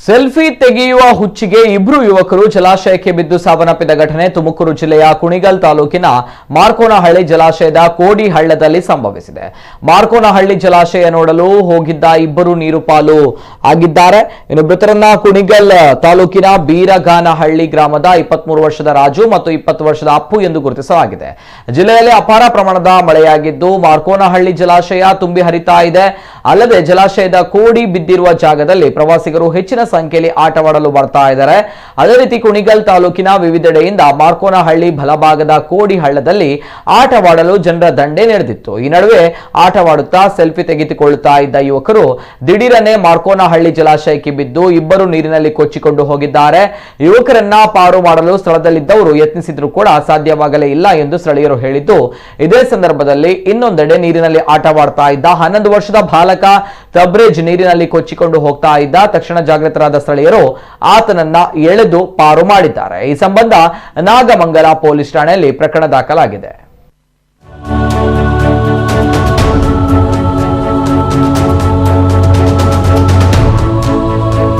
Selfie ತೆಗೆಯುವ ಹುಚ್ಚಿಗೆ ಇಬ್ಬರು ಯುವಕರು ಜಲಾಶಯಕ್ಕೆ ಬಿದ್ದು ಸಾವನ್ನಪ್ಪಿದ ಘಟನೆ ತುಮಕೂರು ಜಿಲ್ಲೆಯ ಕುಣಿಗಲ್ ತಾಲೂಕಿನ ಮಾರ್ಕೋನಹಳ್ಳಿ ಜಲಾಶಯದ ಕೋಡಿ ಹಳ್ಳದಲ್ಲಿ ಸಂಭವಿಸಿದೆ. ಮಾರ್ಕೋನಹಳ್ಳಿ ಜಲಾಶಯ ನೋಡಲು ಹೋಗಿದ್ದ ಇಬ್ಬರು ನೀರು ಪಾಲು ಆಗಿದ್ದಾರೆ. ಇನ್ನು ಮೃತರನ್ನ ಕುಣಿಗಲ್ ತಾಲೂಕಿನ ಬೀರಗಾನಹಳ್ಳಿ ಗ್ರಾಮದ 23 ವರ್ಷದ ರಾಜು ಮತ್ತು 20 ವರ್ಷದ ಅಪ್ಪು ಎಂದು ಗುರುತಿಸಲಾಗಿದೆ. ಜಿಲ್ಲೆಯಲ್ಲಿ ಅಪಾರ ಪ್ರಮಾಣದ ಮಳೆಯಾಗಿದ್ದು ಮಾರ್ಕೋನಹಳ್ಳಿ ಜಲಾಶಯ ತುಂಬಿ ಹರಿತಾ ಇದೆ. ಅಲ್ಲದೆ ಜಲಾಶಯದ ಕೋಡಿ ಬಿದ್ದಿರುವ ಜಾಗದಲ್ಲಿ ಪ್ರವಾಸಿಗರು ಹೆಚ್ಚಿನ ಸಂಖ್ಯೆಯಲ್ಲಿ ಆಟವಾಡಲು ಬರ್ತಾ ಇದ್ದಾರೆ. ಅದೇ ರೀತಿ ಕುಣಿಗಲ್ ತಾಲೂಕಿನ ವಿವಿಧೆಡೆಯಿಂದ ಮಾರ್ಕೋನಹಳ್ಳಿ ಬಲಭಾಗದ ಕೋಡಿ ಹಳ್ಳದಲ್ಲಿ ಆಟವಾಡಲು ಜನರ ದಂಡೇ ನಡೆದಿತ್ತು. ಈ ನಡುವೆ ಆಟವಾಡುತ್ತಾ ಸೆಲ್ಫಿ ತೆಗೆದುಕೊಳ್ಳುತ್ತಾ ಇದ್ದ ಯುವಕರು ದಿಢೀರನೆ ಮಾರ್ಕೋನಹಳ್ಳಿ ಜಲಾಶಯಕ್ಕೆ ಬಿದ್ದು ಇಬ್ಬರು ನೀರಿನಲ್ಲಿ ಕೊಚ್ಚಿಕೊಂಡು ಹೋಗಿದ್ದಾರೆ. ಯುವಕರನ್ನ ಪಾರು ಮಾಡಲು ಸ್ಥಳದಲ್ಲಿದ್ದವರು ಯತ್ನಿಸಿದ್ರು ಕೂಡ ಸಾಧ್ಯವಾಗಲೇ ಇಲ್ಲ ಎಂದು ಸ್ಥಳೀಯರು ಹೇಳಿದ್ದು, ಇದೇ ಸಂದರ್ಭದಲ್ಲಿ ಇನ್ನೊಂದೆಡೆ ನೀರಿನಲ್ಲಿ ಆಟವಾಡ್ತಾ ಇದ್ದ 11 ವರ್ಷದ ಬಾಲಕ ತಬ್ರೇಜ್ ನೀರಿನಲ್ಲಿ ಕೊಚ್ಚಿಕೊಂಡು ಹೋಗ್ತಾ ಇದ್ದ. ತಕ್ಷಣ ಜಾಗೃತರಾದ ಸ್ಥಳೀಯರು ಆತನನ್ನ ಎಳೆದು ಪಾರು ಮಾಡಿದ್ದಾರೆ. ಈ ಸಂಬಂಧ ನಾಗಮಂಗಲ ಪೊಲೀಸ್ ಠಾಣೆಯಲ್ಲಿ ಪ್ರಕರಣ ದಾಖಲಾಗಿದೆ.